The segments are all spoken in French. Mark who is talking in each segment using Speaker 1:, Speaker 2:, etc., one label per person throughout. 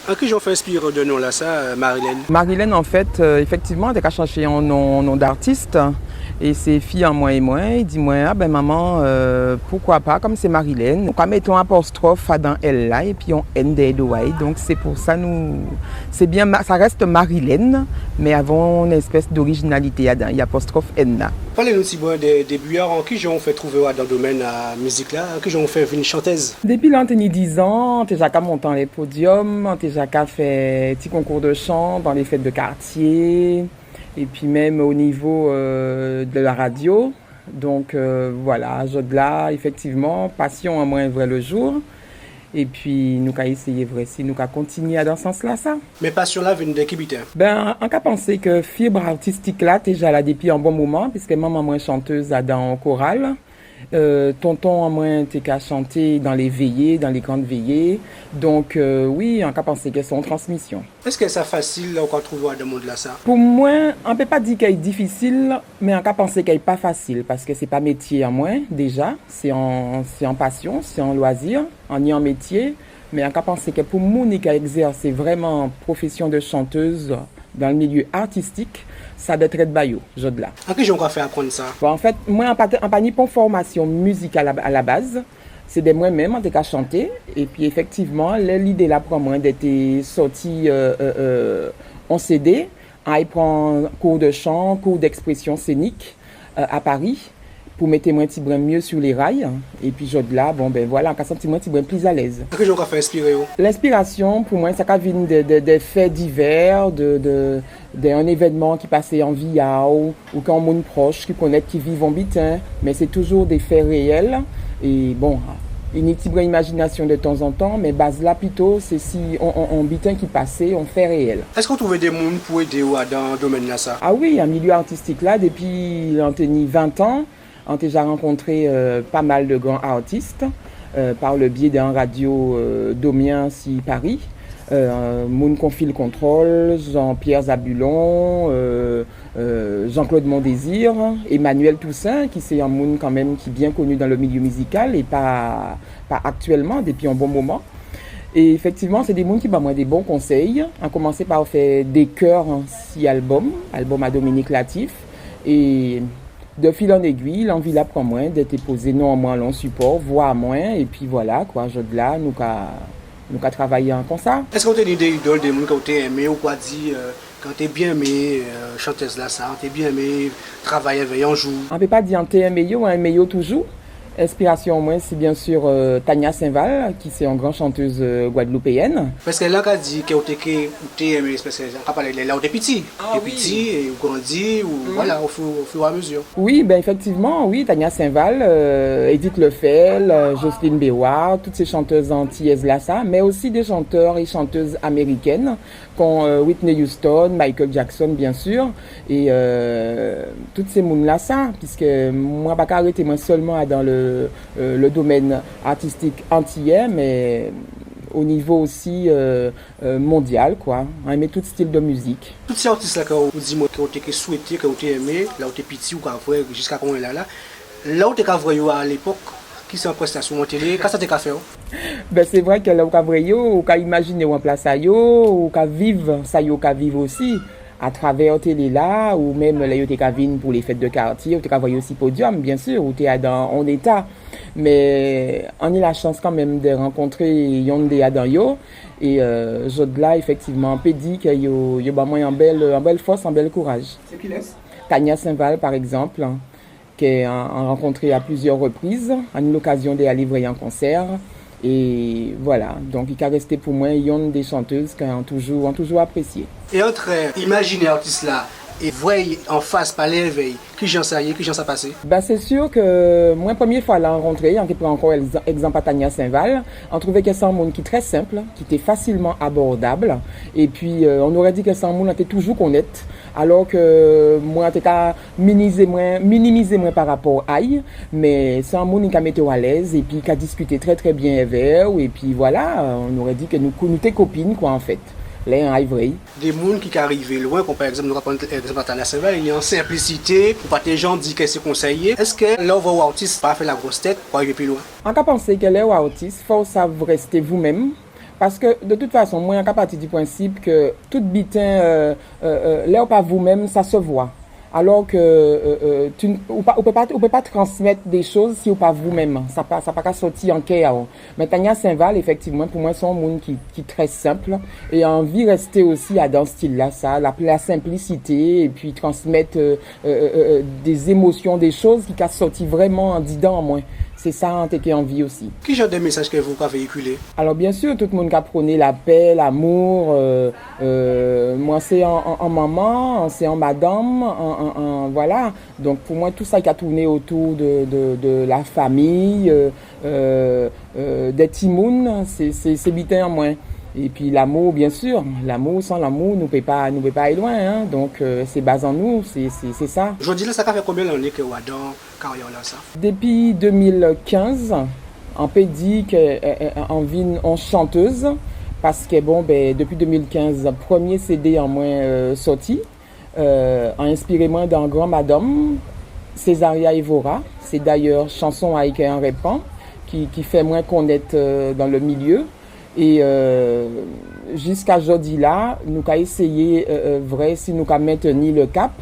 Speaker 1: En qui j'en fais inspirer de nom là, ça, Marilyn?
Speaker 2: Marilyn, en fait, effectivement, elle a cherché un nom d'artiste. Et ses filles en moins et moins, il dit moi, ah ben maman, pourquoi pas, comme c'est Marilyn, donc mettons apostrophe dans elle là, et puis on N de Y. Donc c'est pour ça, c'est bien, ça reste Marilyn, mais avons une espèce d'originalité, il y a apostrophe N là.
Speaker 1: Parlez-nous aussi des débuts, en qui j'en fait trouver dans le domaine de la musique là, en qui j'en fait une chanteuse?
Speaker 2: Depuis l'antenne 10 ans, on déjà monté les podiums, on déjà fait petit concours de chant dans les fêtes de quartier. Et puis même au niveau de la radio. Donc voilà, Jodla, effectivement, passion en moins vrai le jour. Et puis nous avons essayé vrai si nous avons continué dans ce sens-là ça.
Speaker 1: Mais passion là vient de qui habite?
Speaker 2: Ben, on a pensé que fibre artistique là déjà là depuis un bon moment, puisque maman moi chanteuse dans le choral. Tonton en moins était qu'à chanter dans les veillées, dans les grandes veillées. Donc oui, on a pensé que c'est une transmission.
Speaker 1: Est-ce que c'est facile qu'on trouve dans le monde là ça?
Speaker 2: Pour moi, on ne peut pas dire qu'elle est difficile, mais on a pensé qu'elle n'est pas facile parce que c'est pas métier en moins déjà, c'est en passion, c'est en loisir, on y en métier, mais on a pensé que pour moi qui a exercé vraiment profession de chanteuse dans le milieu artistique, ça doit être Bayo, Jodla.
Speaker 1: En qui j'ai encore fait apprendre ça?
Speaker 2: Bon, en fait, moi, en pas ni pour formation musicale à la base, c'est de moi-même, en tout cas, chanter. Et puis, effectivement, l'idée là pour moi d'être sorti en CD, à prendre cours de chant, cours d'expression scénique à Paris, pour mettre mon petit brin mieux sur les rails. Et puis, Jodla, bon, ben voilà, on a senti mon petit brin plus à l'aise.
Speaker 1: En qui j'ai encore fait inspirer?
Speaker 2: L'inspiration, pour moi, ça vient de faits divers, d'un événement qui passait en via ou quand on est proche, qui connaît, qui vivent en bitin, mais c'est toujours des faits réels. Et bon, une petite imagination de temps en temps, mais base là plutôt, c'est si on bitin qui passait, on fait réel.
Speaker 1: Est-ce qu'on trouvait des gens pour aider dans le domaine là ça?
Speaker 2: Ah oui, un milieu artistique là, depuis l'antenne 20 ans, on a déjà rencontré pas mal de grands artistes par le biais d'un radio Domien si Paris. Moun Confie le Contrôle, Jean-Pierre Zabulon, Jean-Claude Mondésir, Emmanuel Toussaint, qui c'est un moun quand même qui est bien connu dans le milieu musical et pas actuellement, depuis un bon moment. Et effectivement, c'est des moun qui m'ont des bons conseils. On a commencé par faire des chœurs, 6 album à Dominique Latif. Et de fil en aiguille, l'envie là prend moins d'être posé non en moins long support, voire moins. Et puis voilà, quoi, Jodla, nous avons travaillé comme ça.
Speaker 1: Est-ce qu'on a des idoles, des gens qui ont aimé ou quoi dire, quand tu es bien aimé, chanteuse là ça, tu es bien aimé, travailler avec un jour?
Speaker 2: On ne peut pas dire que tu es aimé ou aimé toujours. Inspiration, moi, c'est bien sûr Tania Saint-Val, qui est une grande chanteuse guadeloupéenne.
Speaker 1: Parce que là, on a dit que tu es aimé, parce que on a parlé là où tu es petit. Tu es petit et tu grandis, voilà, au fur et à mesure.
Speaker 2: Oui, ben effectivement, oui, Tania Saint-Val, Edith Lefel, Jocelyne Béouard, toutes ces chanteuses antillaises là, ça, mais aussi des chanteurs et chanteuses américaines, comme Whitney Houston, Michael Jackson, bien sûr, et toutes ces mounes là, ça, puisque moi, pas arrêter moi seulement dans le domaine artistique antillais, mais au niveau aussi mondial, quoi. On aime tout style de musique.
Speaker 1: Tous ces artistes là, quand vous dites que vous souhaité, que vous aimé, là où tu es petit ou quand vous jusqu'à quand on est là où tu es à l'époque, qui sont en prestation en télé, qu'est-ce que tu as fait?
Speaker 2: Ben c'est vrai que là où tu as imaginé en place ça, ou tu vivre ça, ou tu vivre aussi. À travers télé là, ou même là, tu es pour les fêtes de quartier, ou tu as aussi podium, bien sûr, ou tu es en état. Mais on a la chance quand même de rencontrer Yonde Adanyo. Et Jodla, effectivement, peut dire qu'il y a une belle force, un bel courage.
Speaker 1: C'est qui laisse?
Speaker 2: Tania Saint-Val, par exemple, qui a rencontré à plusieurs reprises, à l'occasion d'aller livrer un concert. Et voilà, donc il a resté pour moi une des chanteuses qu'on a toujours apprécié.
Speaker 1: Et entre imaginer artiste là et voyez en face par l'éveil, qui j'en sais, qui j'en sais passer?
Speaker 2: Ben c'est sûr que moi, première fois à la rencontrer, on prend encore exemple à Tania Saint-Val, on trouvait que c'est un monde qui est très simple, qui était facilement abordable, et puis on aurait dit que c'est un monde qui était toujours honnête, alors que moi, on était minimiser moins par rapport à elle, mais c'est un monde qui a mis à l'aise, et puis qui a discuté très très bien avec elle, et puis voilà, on aurait dit que nous étions copines, quoi, en fait. Là, en Ivory.
Speaker 1: Des gens qui arrivent loin, comme par exemple, nous rappelons l'exemple de la Saint-Val, il y a en simplicité, pour pas que les gens disent que c'est conseillé. Est-ce que là, où l'artiste pas fait la grosse tête pour arriver plus loin?
Speaker 2: On a pensé que les artistes, il faut rester vous-même, Parce que de toute façon, moi, je suis parti du principe que tout bitin, là, pas vous-même, ça se voit. Alors que on peut pas transmettre des choses si on pas vous-même. Ça pas sortir en chaos. Mais Tania Saint-Val, effectivement, pour moi, c'est un monde qui est très simple et a envie de rester aussi dans ce style-là, ça, la simplicité et puis transmettre des émotions, des choses qui ont sorti vraiment en dedans en moi. C'est ça qui a envie aussi.
Speaker 1: Quel genre de message que vous avez véhiculé?
Speaker 2: Alors bien sûr, tout le monde qui a prôné la paix, l'amour. Moi, c'est en maman, c'est en madame, voilà. Donc pour moi, tout ça qui a tourné autour de la famille, des timounes, c'est bitin en moi. Et puis l'amour, bien sûr. L'amour, sans l'amour, nous ne peut pas aller loin. Hein. Donc c'est basé en nous, c'est ça.
Speaker 1: Je dis là, ça fait combien d'années que vous avez dans carrière là ça?
Speaker 2: Depuis 2015, on peut dire qu'on vit en chanteuse. Parce que bon, depuis 2015, premier CD en moins sorti, a inspiré moi d'un grand madame, Césaria Evora. C'est d'ailleurs chanson avec un répand qui fait moins connaître dans le milieu. Et jusqu'à aujourd'hui là, nous avons essayé vrai si nous avons maintenu le cap.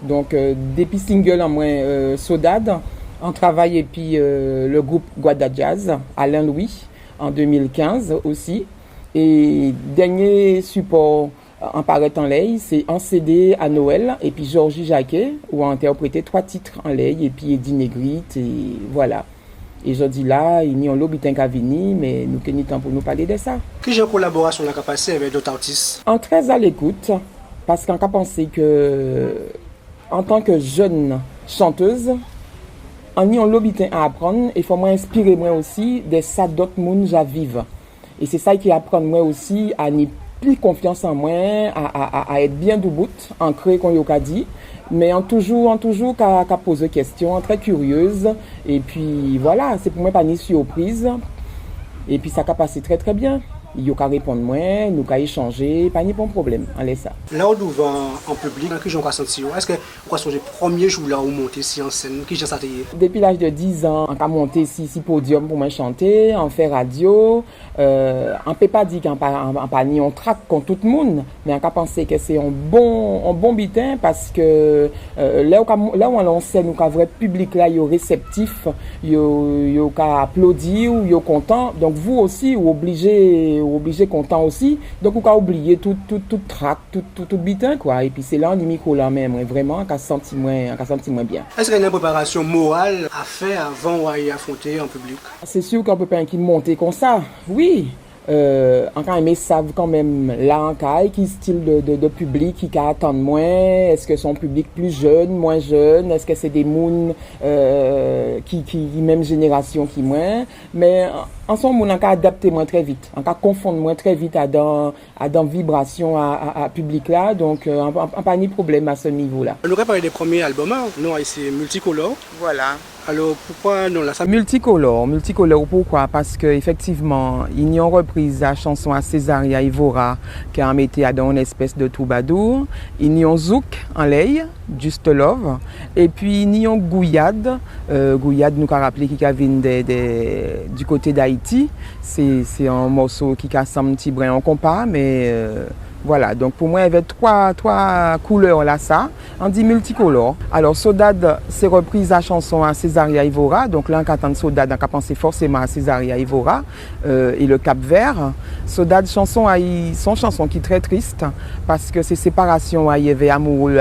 Speaker 2: Donc depuis single en moins Sodade, on travaille et puis le groupe Guada Jazz, Alain Louis, en 2015 aussi. Et dernier support en paraît en lay, c'est un CD à Noël et puis Georgie Jacquet où a interprété 3 titres en lay et puis Eddie Negrite et voilà. Et je dis là, il n'y a pas qu'à venir, mais nous avons temps pour nous parler de ça.
Speaker 1: Quelle genre de collaboration on a passé avec d'autres artistes?
Speaker 2: En très à l'écoute, parce qu'on a pensé que, en tant que jeune chanteuse, on y a l'obitin à apprendre et il faut m'inspirer moi aussi de ça d'autres monde à vivre. Et c'est ça qui apprend moi aussi à n'y plus confiance en moi, à être bien debout, ancré comme on a dit. Mais en toujours qu'à poser des questions, très curieuse. Et puis voilà, c'est pour moi pas une surprise. Et puis ça a passé très très bien. Il y a qu'à répondre moins, nous qu'à échanger, pas de problème. Allez ça.
Speaker 1: Là où nous va en public, qui j'en senti? Est-ce que vous avez le premier jour là où monter ici en scène, qui j'ai senti?
Speaker 2: Depuis l'âge de 10 ans, on a monté ici podium pour moi chanter, on fait radio. On peut pas dire qu'on pas ni on traque contre tout le monde, mais on a pensé que c'est un bon bitin parce que là où on lance nous un vrai public là, il est réceptif, il est applaudir, il est content. Donc vous aussi vous obligé content aussi. Donc on a oublié tout track, tout bitin quoi. Et puis c'est là on micro là même vraiment qu'on senti moins bien.
Speaker 1: Est-ce qu'il y a une préparation morale à faire avant d'aller affronter en public?
Speaker 2: C'est sûr qu'on peut pas monter comme ça. Oui. Encore aimé savent quand même là en caille qui style de public qui attend moins, est-ce que son public plus jeune, moins jeune, est-ce que c'est des moons qui même génération qui moins, mais en son monde on a adapté moins très vite, on a confondre moins très vite à dans vibration à public là, donc on pas ni problème à ce niveau là.
Speaker 1: On aurait parlé des premiers albums, hein? Non, c'est multicolore.
Speaker 2: Voilà.
Speaker 1: Alors pourquoi non là ça?
Speaker 2: Multicolore pourquoi? Parce que effectivement ils ont repris la chanson à Césaria Evora qui a mis dans une espèce de troubadour. Ils ont zouk en lay, Just Love, et puis ils ont Gouillade. Gouillade nous a rappelé qui vient du côté d'Haïti. C'est un morceau qui a un petit brin en compas, mais voilà, donc pour moi, il y avait trois couleurs là, ça. On dit multicolore. Alors, Sodade, c'est reprise la chanson à Césaria Evora. Donc là, quand on entend Sodade, on a pensé forcément à Césaria Evora et le Cap-Vert. Sodade, son chanson qui est très triste parce que c'est séparation, il y avait amoureux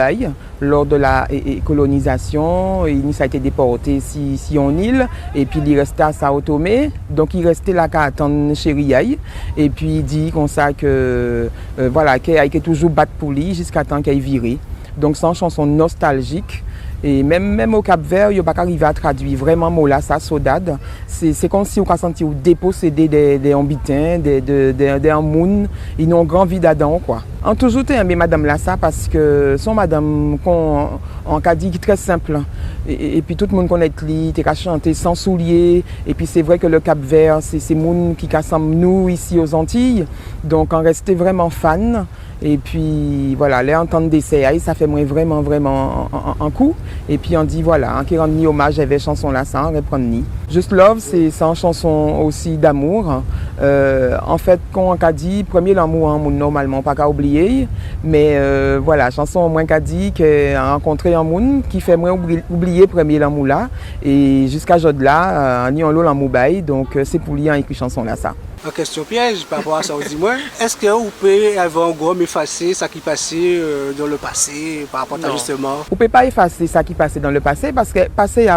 Speaker 2: lors de la colonisation. Il a été déporté si en île et puis il restait à Sao Tomé. Donc, il restait là qu'à attendre chérie. Et puis, il dit comme ça que, voilà, qu'il a toujours battu pour lui jusqu'à temps qu'il viré. Donc c'est une chanson nostalgique. Et même au Cap-Vert, il n'y a pas arrivé à traduire vraiment mot là, ça, Sodade. C'est comme si on a senti déposséder des ambitins, des amouns, ils ont un grand vide dedans quoi. On toujours aimé Madame Lassa parce que son Madame, on a dit qui est très simple. Et puis tout le monde connaît lui, tu as chanté sans souliers. Et puis c'est vrai que le Cap-Vert, c'est monde qui rassemble nous ici aux Antilles. Donc on restait vraiment fan. Et puis voilà, les entendre d'essai, ça fait moi vraiment en coup. Et puis on dit voilà, en qui rend ni hommage à cette chanson là, ça on reprend ni. Just Love, c'est une chanson aussi d'amour. En fait, quand on a dit premier l'amour, on normalement pas qu'à oublier, mais voilà, chanson au moins qu'a dit que rencontrer un monde qui fait moins oublier premier l'amour là, et jusqu'à aujourd'hui là, on y a l'amour bail, donc c'est pour lui en écrit chanson là ça.
Speaker 1: En question piège par rapport à ça, dis-moi, est-ce que vous pouvez avoir un gros effacer ça qui passait dans le passé par rapport à justement?
Speaker 2: Vous ne pouvez pas effacer ça qui passait dans le passé parce que passé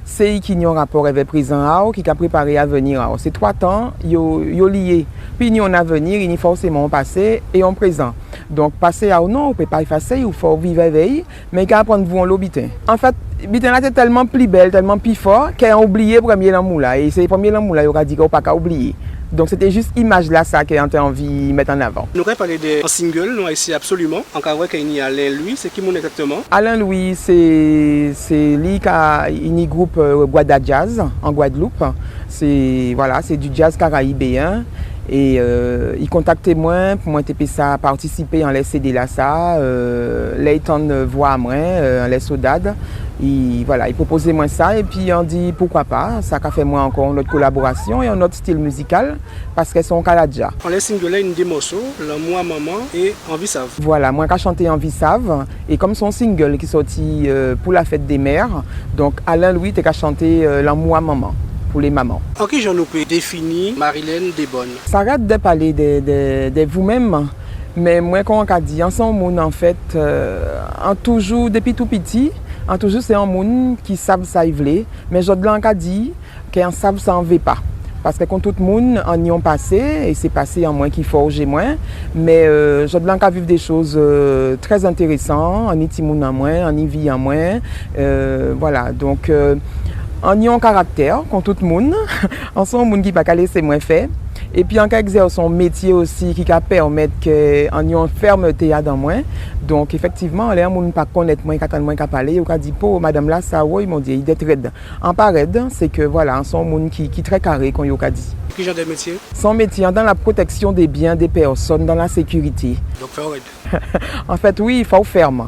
Speaker 2: c'est qui a un rapport avec présent qui a préparé à venir. C'est 3 temps, ils sont liés. Puis il y a un avenir, il y a forcément un passé et un présent. Donc passé non, vous ne pouvez pas effacer, il faut vivre avec, mais qu'à prendre vous en l'obitin. En fait, bitin là c'est tellement plus belle, tellement plus fort qu'elle a oublié le premier l'amour là. Et c'est le premier l'amour là, il a dit qu'on ne peut pas oublier. Donc c'était juste l'image là ça qui a envie de mettre en avant.
Speaker 1: Nous avons parlé de single, nous ici absolument. En cas où il y a Alain Louis, c'est qui mon exactement?
Speaker 2: Alain Louis, c'est lui qui a un groupe Guada Jazz en Guadeloupe. C'est voilà, c'est du jazz caribéen. Et il contactait moi pour moi ça participer en les CD là ça, Leighton voix à moi, en les soldats. Il proposait moi ça et puis on dit pourquoi pas, ça a fait moi encore notre collaboration et un autre style musical parce qu'elles sont Kaladja.
Speaker 1: On les singles là une des morceaux, L'amour à maman et Envie Save.
Speaker 2: Voilà, moi qui chanté Envie Save et comme son single qui est sorti pour la fête des mères, donc Alain Louis t'es qu'à chanter L'amour à maman. Pour les mamans.
Speaker 1: En qui j'en peux définir Marilyn Desbonnes?
Speaker 2: Ça arrête de parler de vous-même, mais moi quand on a dit ensemble en fait, en toujours depuis tout petit, en toujours c'est un monde qui savent ça y veut, mais je l'en a dit qu'on savent ça en veut pas. Parce que quand tout le monde en y ont passé, et c'est passé en moins qui forge moins, mais je l'en a vu des choses très intéressantes, en y timoun en moins, en y vit en moins, voilà donc. On y a un caractère, comme tout le monde. On sent un monde qui n'a pas laissé moins fait. Et puis, on exerce son métier aussi qui permet qu'on ait une fermeté dans moins. Donc, effectivement, les gens ne pas connaître moins, qui moins qu'à parler. On dit, pour madame là, ça, oui, ils m'ont dit, il est raide. En pas raide, c'est que voilà, on un monde qui est très carré, comme on a dit.
Speaker 1: Quel genre de métier?
Speaker 2: Son métier dans la protection des biens des personnes, dans la sécurité.
Speaker 1: Donc, faire raide.
Speaker 2: En fait, oui, il faut ferme.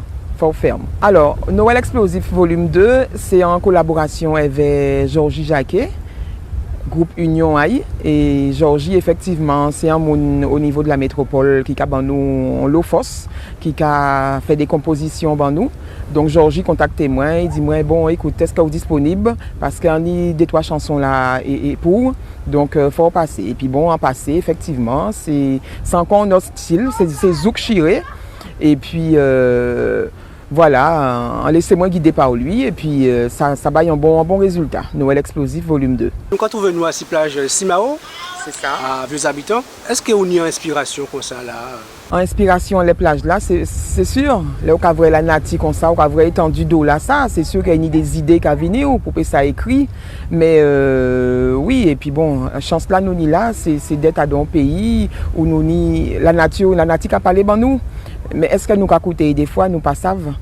Speaker 2: Ferme. Alors, Noël Explosif volume 2, c'est en collaboration avec Georgie Jacquet, groupe Union Aïe. Et Georgie, effectivement, c'est un monde au niveau de la métropole qui a ban nous en Lofos, qui a fait des compositions ban nous. Donc Georgie contacte moi, il dit moi bon écoute, est-ce que vous êtes disponible parce qu'il y a des 3 chansons là et pour donc faut passer. Et puis bon, en passer effectivement, c'est encore notre style, c'est zouk chiré. Et puis voilà, laissez-moi guider par lui et puis ça baille un bon résultat. Noël Explosif volume 2.
Speaker 1: Nous quand on veut nous à la plage Simao,
Speaker 2: c'est ça.
Speaker 1: À Vieux Habitants, est-ce qu'on y a inspiration comme ça là?
Speaker 2: En inspiration les plages là, c'est sûr. Là on a vrai la nature comme ça, on a vrai étendue d'eau là ça, c'est sûr qu'il y a des idées qui viennent pour que ça écrit. Mais oui, et puis bon, chance là nous ni là, c'est d'être dans un pays où nous ni la nature qui a parlé ben nous. Mais est-ce que nous avons écouté des fois, nous pas savons.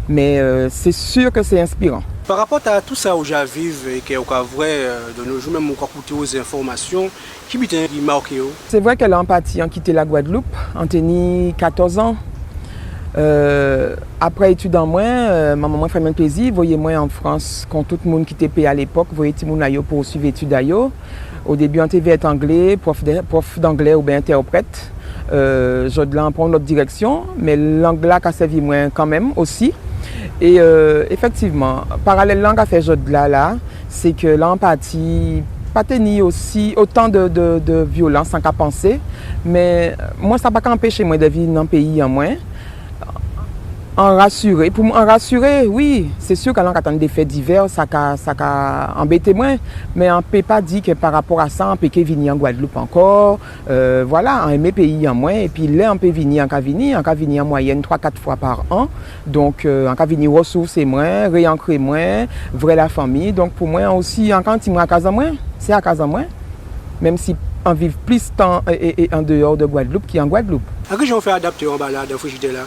Speaker 2: Mais c'est sûr que c'est inspirant.
Speaker 1: Par rapport à tout ça où j'arrive et que vrai de nos jours même on écouter aux informations, qui bitin qui marqué?
Speaker 2: C'est vrai qu'elle a parti en quitté la Guadeloupe, en tenu 14 ans. Après études en moins, maman fait un plaisir, voyez moi en France quand tout le monde qui était à l'époque, voyez tout le monde pour suivre études ailleurs. Au début on TV être anglais, prof d'anglais ou bien interprète. Je dois prendre notre direction, mais l'anglais a servi moins quand même aussi. Et effectivement, parallèle langue à faire là, c'est que l'empathie pas tenir aussi autant de violence sans qu'à penser, mais moi ça n'a pas empêché moi de vivre dans un pays en moins. En rassurer, pour en rassurer, oui, c'est sûr qu'à l'on des faits divers, ça a embêté moins, mais on ne peut pas dire que par rapport à ça, on peut venir en Guadeloupe encore, voilà, on aime pays en moins, et puis là, on peut venir en moyenne 3-4 fois par an, donc on peut venir ressourcer moins, réancrer moins, vrai la famille, donc pour moi aussi, en quantité à casa moins, c'est à casa moins, même si on vit plus de temps et en dehors de Guadeloupe qu'en Guadeloupe.
Speaker 1: À que j'en fais adapter en balade dans frigidaire là?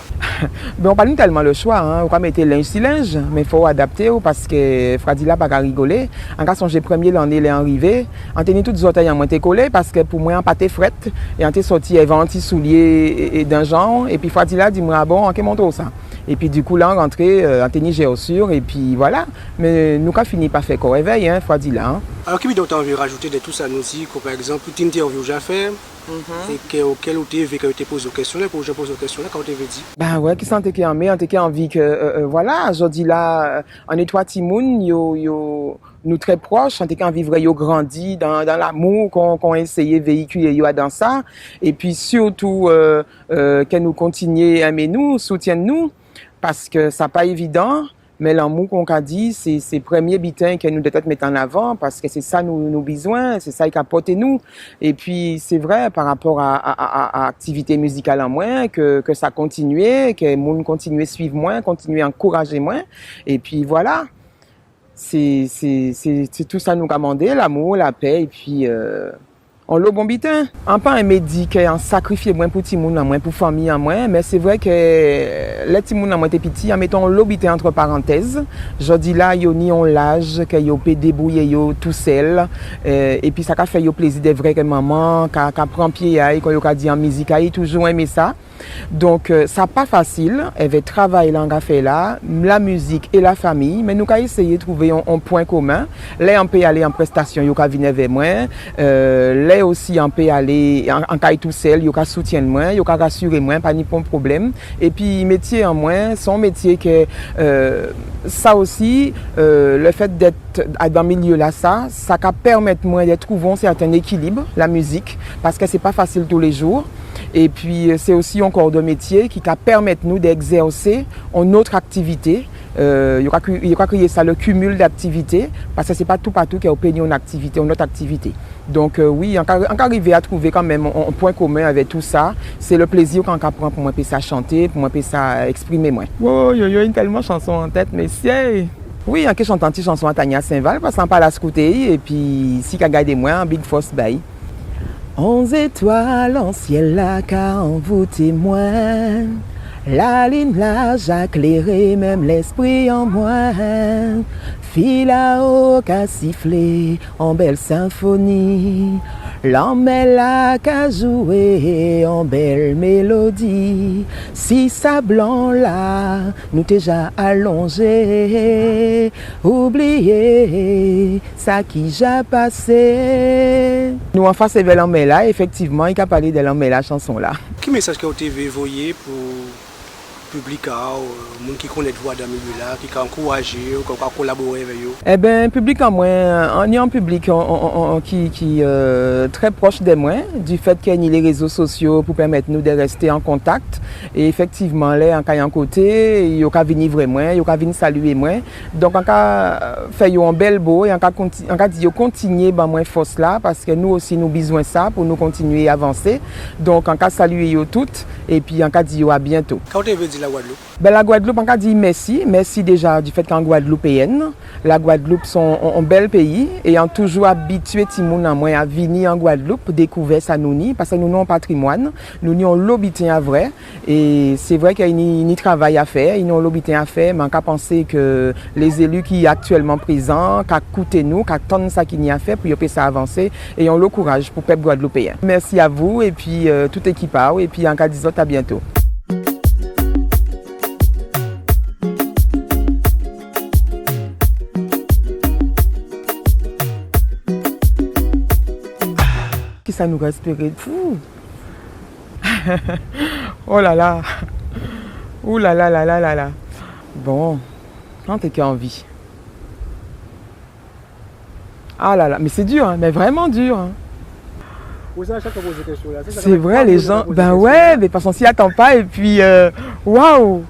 Speaker 2: Ben, on n'a pas tellement le choix, hein. On va mettre linge si linge, mais il faut adapter parce que Fradila n'a pas rigoler. En cas j'ai premier l'année est arrivé, on tenait toutes les autres en moins collé parce que pour moi on pas fret et on était sorti avant anti souliers et d'un genre et puis Fradila dit moi bon on montre ça. Et puis du coup, là, on rentrait en tennis sûr et puis voilà. Mais nous, avons fini par faire qu'on réveille, hein, faut dire là. Hein.
Speaker 1: Alors, qui tu as envie de rajouter de tout ça, nous aussi, par exemple, une interview que j'ai fait, et auquel tu as posé des questions, pour que je pose des questions, quand tu as dit.
Speaker 2: Ben ouais, qui s'en était envie que, voilà, aujourd'hui là, en étoile Timoun, nous très proches, on était en vivre, yo grandi dans l'amour qu'on essayé de véhiculer yo dans ça, et puis surtout, que nous continuions à aimer nous, soutiennent nous, parce que ça pas évident. Mais l'amour qu'on a dit, c'est premier bitin que nous devons mettre en avant parce que c'est ça nous besoin, c'est ça qui apporte nous. Et puis c'est vrai par rapport à activité musicale en moins que ça continue, que les gens continuent à suivre moins, continuent à encourager moins. Et puis voilà, c'est tout ça nous a demandé, l'amour, la paix et puis on l'a bon bitin. On pas un médic, on sacrifie moins pour ti moun, moins pour famille en moins, mais c'est vrai que les ti moun en moins petit, en mettant l'eau bitin entre parenthèses. Je dis là, yo ni on l'âge que yo peut débrouiller yo tout seul et puis ça qu'a fait yo plaisir de vrai que maman qu'a prend pied aille quand yo qu'a dit en musique aille toujours aimé ça. Donc ça pas facile, elle va travailler là on fait là, la musique et la famille, mais nous qu'a essayer de trouver un point commun. Là on peut aller en prestation, yo qu'a venir vers moi. Là aussi on peut aller en caille tout seul, yo qu'a soutienne moi, yo qu'a rassurer moi, pas ni pour problème. Et puis métier en moins, son métier que ça aussi le fait d'être dans le milieu là ça qu'a permettre moi de trouver un certain équilibre la musique parce que c'est pas facile tous les jours. Et puis c'est aussi un corps de métier qui permet nous d'exercer une autre activité. Il y a créé ça le cumul d'activités parce que c'est pas tout partout qui a opéné une activité, une autre activité. Donc oui, on arrive à trouver quand même un point commun avec tout ça. C'est le plaisir qu'on apprend pour moi ça chanter, pour moi ça exprimer moi. Oh, il y a une tellement chanson en tête, mais c'est oui, on chante une petite chanson à Tania Saint-Val parce qu'on parle à scouter et puis si qu'a gardé moi en Big Force Bay. 11 étoiles en ciel là qu'a envoûté moi. La ligne là j'éclairé même l'esprit en moi. Fil à haut qu'a sifflé en belle symphonie. L'emmêle là qu'a joué en belle mélodie. Si ça blanc là nous déjà allongé. Oubliez ça qui j'ai passé. Nous en face de l'emmêle là, effectivement, il a parlé de l'emmêle la chanson là.
Speaker 1: Quel message que vous avez envoyé pour public, les gens qui connaissent voix dans le milieu là, qui ont encouragé, qui ont collaboré avec eux?
Speaker 2: Eh bien, public en moi, on est un public qui est très proche de moi, du fait qu'il y a les réseaux sociaux pour permettre nous de rester en contact. Et effectivement, là, en un côté, il y a venir vraiment, il y a venir saluer moi. Donc, on a fait un bel beau et on a dit continuer à moins force là, parce que nous aussi, nous avons besoin de ça pour nous continuer à avancer. Donc, on a salué toutes et puis on a dit à bientôt.
Speaker 1: Quand tu veux dire la Guadeloupe?
Speaker 2: Ben, la Guadeloupe, on a dit merci déjà du fait qu'en Guadeloupéenne. La Guadeloupe sont un bel pays et on toujours habitué Timoun en moins à venir en Guadeloupe pour découvrir ça nous parce que nous avons un patrimoine, nous avons l'habitant à vrai et c'est vrai qu'il y a un travail à faire, ils ont l'habitant à faire, mais on a pensé que les élus qui sont actuellement présents, qui écoutent nous, qui attendent ça qu'il y a fait pour que ça avancer et on le courage pour le peuple guadeloupéen. Merci à vous et puis toute équipe et puis en cas disant à bientôt. Ça nous respirait fou. Oh là là. Ouh là là là là là là. Bon, quand t'es qu'envie. Ah là là, mais c'est dur, hein, mais vraiment dur. Hein. C'est vrai, les gens, ben ouais, mais parce qu'on s'y attend pas et puis waouh.